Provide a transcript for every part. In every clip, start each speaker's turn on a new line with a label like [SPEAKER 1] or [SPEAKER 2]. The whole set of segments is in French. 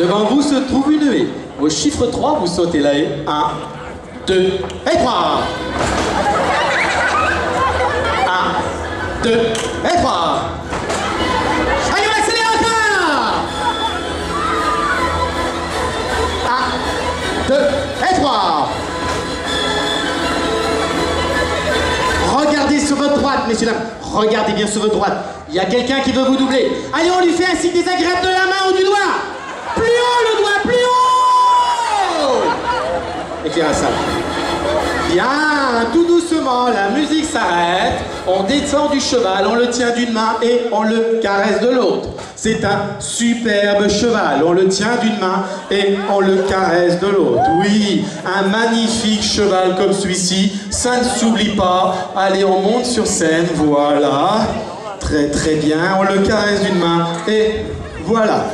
[SPEAKER 1] Devant vous se trouve une haie. Au chiffre 3, vous sautez la haie. 1, 2 et 3. 1, 2 et 3. Allez, on accélère encore. 1, 2 et 3. Regardez sur votre droite, messieurs, dames. Regardez bien sur votre droite. Il y a quelqu'un qui veut vous doubler. Allez, on lui fait un signe désagréable de la main ou du doigt. Plus haut le doigt, plus haut. Éclairez ça. Bien, tout doucement, la musique s'arrête. On descend du cheval, on le tient d'une main et on le caresse de l'autre. C'est un superbe cheval. On le tient d'une main et on le caresse de l'autre. Oui, un magnifique cheval comme celui-ci. Ça ne s'oublie pas. Allez, on monte sur scène. Voilà. Très très bien. On le caresse d'une main et voilà.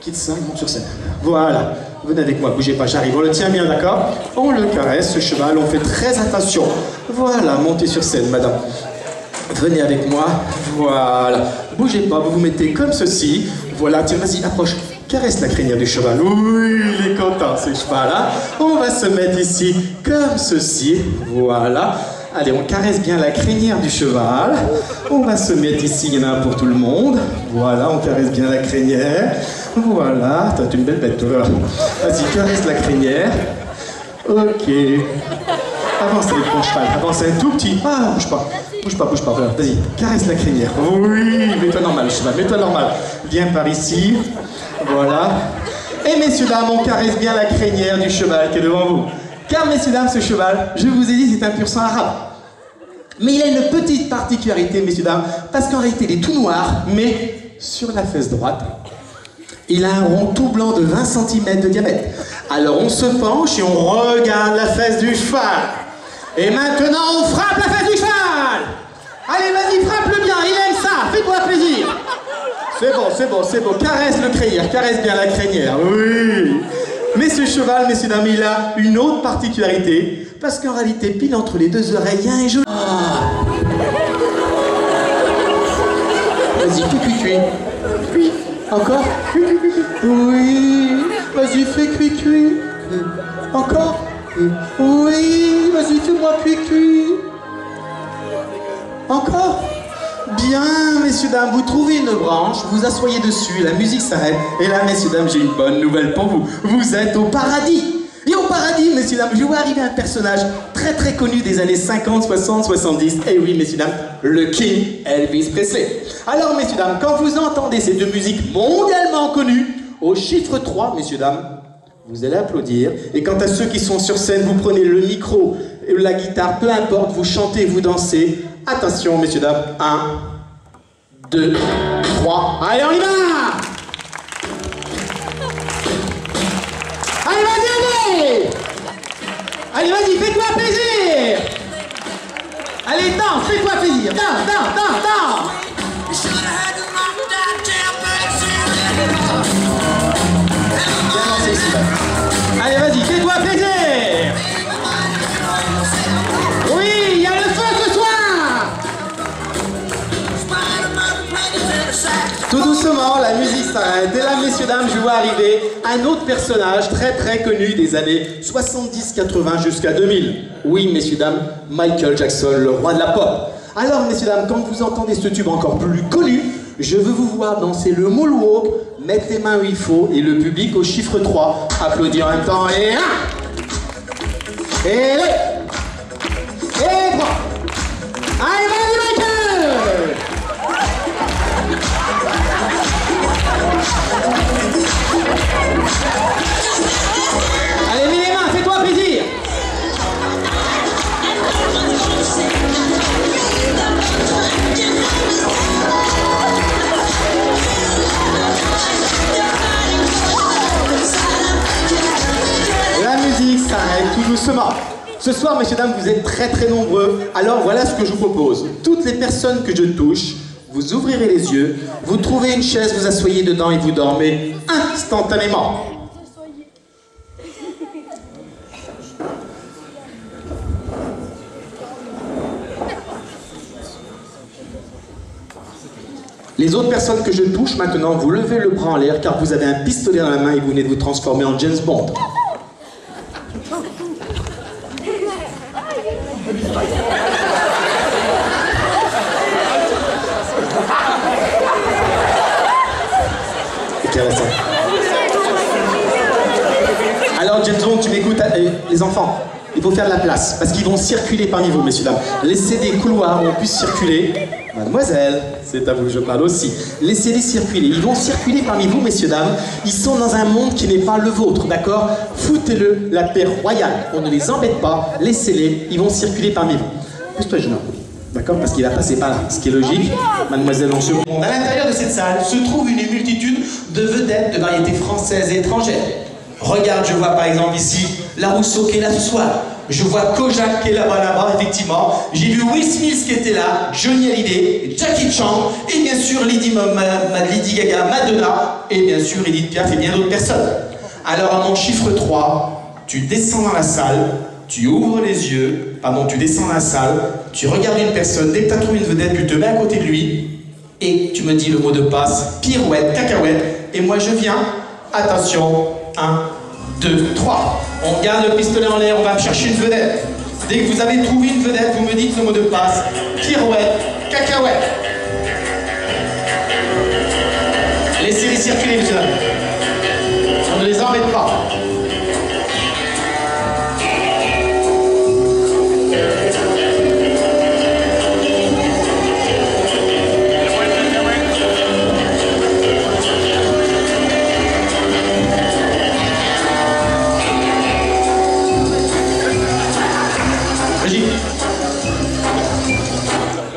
[SPEAKER 1] Quitte ça, on monte sur scène. Voilà. Venez avec moi, bougez pas, j'arrive. On le tient bien, d'accord? On le caresse, ce cheval, on fait très attention. Voilà, montez sur scène, madame. Venez avec moi, voilà. Bougez pas, vous vous mettez comme ceci. Voilà, tiens, vas-y, approche. Caresse la crinière du cheval. Oui, il est content, ce cheval-là. On va se mettre ici, comme ceci. Voilà. Allez, on caresse bien la crinière du cheval. On va se mettre ici, il y en a un pour tout le monde. Voilà, on caresse bien la crinière. Voilà, t'as une belle bête, toi. Vas-y, caresse la crinière. Ok. Avance avec ton cheval, avance un tout petit. Ah, bouge pas, bouge pas, bouge pas. Vas-y, caresse la crinière. Oui, mets-toi normal, cheval, mets-toi normal. Viens par ici. Voilà. Et messieurs, dames, on caresse bien la crinière du cheval qui est devant vous. Car, messieurs, dames, ce cheval, je vous ai dit, c'est un pur sang arabe. Mais il a une petite particularité, messieurs, dames, parce qu'en réalité, il est tout noir, mais sur la fesse droite, il a un rond tout blanc de 20 cm de diamètre. Alors, on se penche et on regarde la fesse du cheval. Et maintenant, on frappe la fesse du cheval. Allez, vas-y, frappe-le bien, il aime ça, fais-toi plaisir. C'est bon, c'est bon, c'est bon, caresse le crinière, caresse bien la crinière, oui. Mais ce cheval, messieurs, dames, il a une autre particularité, parce qu'en réalité, pile entre les deux oreilles, il y a un joli... Ah. Vas-y, cuit. Cuit. Encore. Oui. Vas-y, fais cuit. Encore. Oui. Vas-y, fais-moi cuit. Encore. Bien, messieurs, dames, vous trouvez une branche, vous asseyez dessus, la musique s'arrête, et là, messieurs, dames, j'ai une bonne nouvelle pour vous. Vous êtes au paradis. Et au paradis, messieurs, dames, je vois arriver un personnage très très connu des années 50, 60, 70. Et oui, messieurs, dames, le King Elvis Presley. Alors, messieurs, dames, quand vous entendez ces deux musiques mondialement connues, au chiffre 3, messieurs, dames, vous allez applaudir. Et quant à ceux qui sont sur scène, vous prenez le micro, la guitare, peu importe, vous chantez, vous dansez. Attention, messieurs, dames. 1, 2, 3. Allez, on y va! Allez, vas-y! Allez, vas-y, fais-toi plaisir! Allez, danse, fais-toi plaisir! Danse! Allez, vas-y, fais-toi plaisir! Oui, il y a le feu ce soir! Tout doucement, la musique s'arrête. Et là, messieurs, dames, je vois arriver un autre personnage très très connu des années 70-80 jusqu'à 2000. Oui, messieurs, dames, Michael Jackson, le roi de la pop. Alors, messieurs, dames, quand vous entendez ce tube encore plus connu, je veux vous voir danser le moonwalk, mettre les mains où il faut, et le public au chiffre 3, applaudir en même temps, et 1, et 2, et 3. Allez, vas-y, Michael! Allez, mets les mains, fais-toi plaisir! La musique s'arrête tout doucement. Ce soir, messieurs, dames, vous êtes très très nombreux. Alors voilà ce que je vous propose. Toutes les personnes que je touche, vous ouvrirez les yeux, vous trouvez une chaise, vous asseyez dedans et vous dormez instantanément. Les Les autres personnes que je touche maintenant, vous levez le bras en l'air car vous avez un pistolet dans la main et vous venez de vous transformer en James Bond. Alors James Bond, tu m'écoutes, les enfants, il faut faire de la place, parce qu'ils vont circuler parmi vous, messieurs, dames. Laissez des couloirs où on puisse circuler. Mademoiselle, c'est à vous que je parle aussi. Laissez-les circuler, ils vont circuler parmi vous, messieurs, dames. Ils sont dans un monde qui n'est pas le vôtre, d'accord? Foutez-le la paix royale, on ne les embête pas, laissez-les, ils vont circuler parmi vous. Pousse-toi, jeune homme. D'accord? Parce qu'il va passer par là. Ce qui est logique, mademoiselle en second. À l'intérieur de cette salle se trouve une multitude de vedettes de variétés françaises et étrangères. Regarde, je vois par exemple ici la Rousseau qui est là ce soir. Je vois Kojak qui est là-bas, effectivement. J'ai vu Will Smith qui était là, Johnny Hallyday, Jackie Chan, et bien sûr Lady Gaga, Madonna, et bien sûr Edith Piaf et bien d'autres personnes. Alors à mon chiffre 3, tu descends dans la salle, tu ouvres les yeux, tu descends dans la salle, tu regardes une personne, dès que tu as trouvé une vedette, tu te mets à côté de lui, et tu me dis le mot de passe, pirouette, cacahuète, et moi je viens, attention, 1, 2, 3. On garde le pistolet en l'air, on va me chercher une vedette. Dès que vous avez trouvé une vedette, vous me dites le mot de passe, pirouette, cacahuète. Laissez-les circuler, monsieur. On ne les embête pas.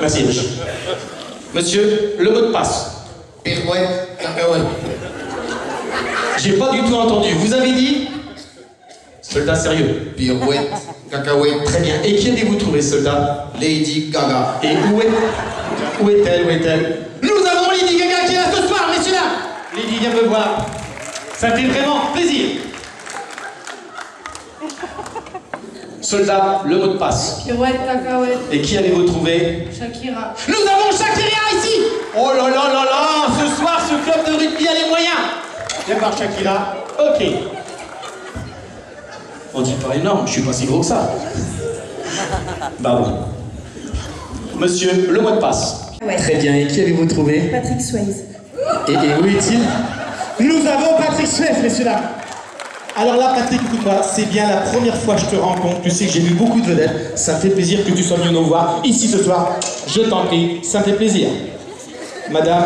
[SPEAKER 1] Merci. Monsieur, le mot de passe.
[SPEAKER 2] Pirouette, cacahuète.
[SPEAKER 1] J'ai pas du tout entendu. Vous avez dit? Soldat sérieux.
[SPEAKER 2] Pirouette, cacahuète.
[SPEAKER 1] Très bien. Et qui avez-vous trouvé, soldat?
[SPEAKER 2] Lady Gaga.
[SPEAKER 1] Et où est-elle? Nous avons Lady Gaga qui est là ce soir, messieurs là. Lady, viens me voir. Ça fait vraiment plaisir. Soldat, le mot de passe.
[SPEAKER 3] Pirouette, cacahuète.
[SPEAKER 1] Et qui avez-vous trouvé?
[SPEAKER 3] Shakira.
[SPEAKER 1] Nous avons Shakira ici. Oh là là là là. Ce soir, ce club de rugby a les moyens. Viens voir Shakira. Ok. On dit pas énorme, je suis pas si gros que ça. Pardon. Monsieur, le mot de passe.
[SPEAKER 3] Ouais.
[SPEAKER 1] Très bien, et qui avez-vous trouvé?
[SPEAKER 3] Patrick Swayze.
[SPEAKER 1] Et où est-il? Nous avons Patrick Swayze, messieurs dames. Alors là, Patrick, écoute-moi, c'est bien la première fois que je te rencontre. Tu sais que j'ai vu beaucoup de vedettes. Ça me fait plaisir que tu sois venu nous voir ici ce soir. Je t'en prie, ça me fait plaisir. Madame,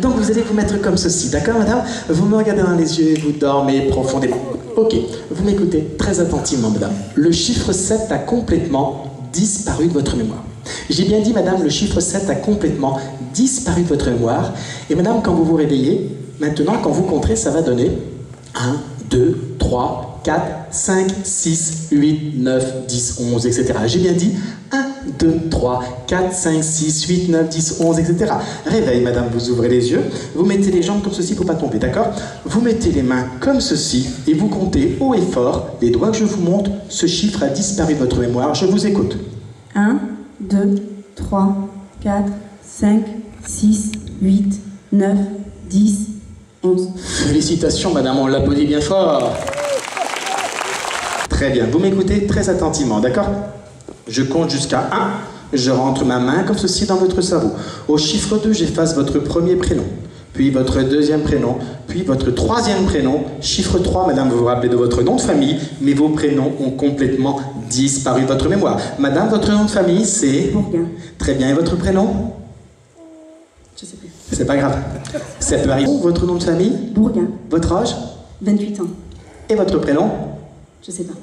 [SPEAKER 1] donc vous allez vous mettre comme ceci, d'accord madame? Vous me regardez dans les yeux et vous dormez profondément. Ok, vous m'écoutez très attentivement madame. Le chiffre 7 a complètement disparu de votre mémoire. J'ai bien dit madame, le chiffre 7 a complètement disparu de votre mémoire. Et madame, quand vous vous réveillez, maintenant quand vous compterez, ça va donner 1, 2, 3, 4, 5, 6, 8, 9, 10, 11, etc. J'ai bien dit 1, 2, 3, 4, 5, 6, 8, 9, 10, 11, etc. Réveil, madame, vous ouvrez les yeux, vous mettez les jambes comme ceci, il ne faut pas tomber, d'accord? Vous mettez les mains comme ceci et vous comptez haut et fort, les doigts que je vous montre, ce chiffre a disparu de votre mémoire, je vous écoute.
[SPEAKER 3] 1, 2, 3, 4, 5, 6, 8, 9, 10, 11.
[SPEAKER 1] Félicitations, madame, on l'applaudit bien fort. Très bien, vous m'écoutez très attentivement, d'accord? Je compte jusqu'à 1, je rentre ma main comme ceci dans votre cerveau. Au chiffre 2, j'efface votre premier prénom, puis votre deuxième prénom, puis votre troisième prénom. Chiffre 3, madame, vous vous rappelez de votre nom de famille, mais vos prénoms ont complètement disparu de votre mémoire. Madame, votre nom de famille, c'est...
[SPEAKER 3] Bourguin.
[SPEAKER 1] Très bien, et votre prénom?
[SPEAKER 3] Je sais plus.
[SPEAKER 1] C'est pas grave. Ça peut arriver. Votre nom de famille?
[SPEAKER 3] Bourguin.
[SPEAKER 1] Votre âge?
[SPEAKER 3] 28 ans.
[SPEAKER 1] Et votre prénom?
[SPEAKER 3] Je sais pas.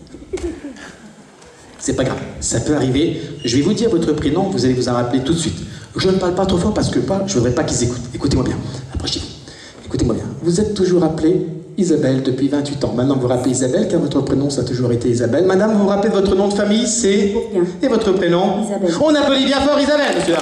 [SPEAKER 1] C'est pas grave, ça peut arriver. Je vais vous dire votre prénom, vous allez vous en rappeler tout de suite. Je ne parle pas trop fort parce que je ne voudrais pas qu'ils écoutent. Écoutez-moi bien, approchez-vous. Écoutez-moi bien. Vous êtes toujours appelée Isabelle depuis 28 ans. Maintenant, vous vous rappelez Isabelle, car votre prénom, ça a toujours été Isabelle. Madame, vous vous rappelez de votre nom de famille, c'est...
[SPEAKER 3] Bourguin.
[SPEAKER 1] Et votre prénom?
[SPEAKER 3] Isabelle.
[SPEAKER 1] On applaudit bien fort Isabelle, monsieur.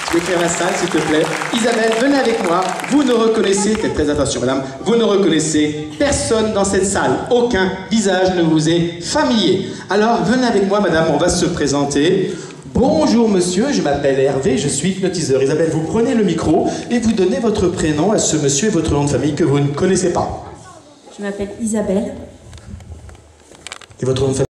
[SPEAKER 1] Je vais écrire la salle, s'il te plaît. Isabelle, venez avec moi. Vous ne reconnaissez, faites très attention, madame, vous ne reconnaissez personne dans cette salle. Aucun visage ne vous est familier. Alors, venez avec moi, madame, on va se présenter.
[SPEAKER 4] Bonjour monsieur, je m'appelle Hervé, je suis hypnotiseur. Isabelle, vous prenez le micro et vous donnez votre prénom à ce monsieur et votre nom de famille que vous ne connaissez pas.
[SPEAKER 3] Je m'appelle Isabelle.
[SPEAKER 4] Et votre nom de famille ?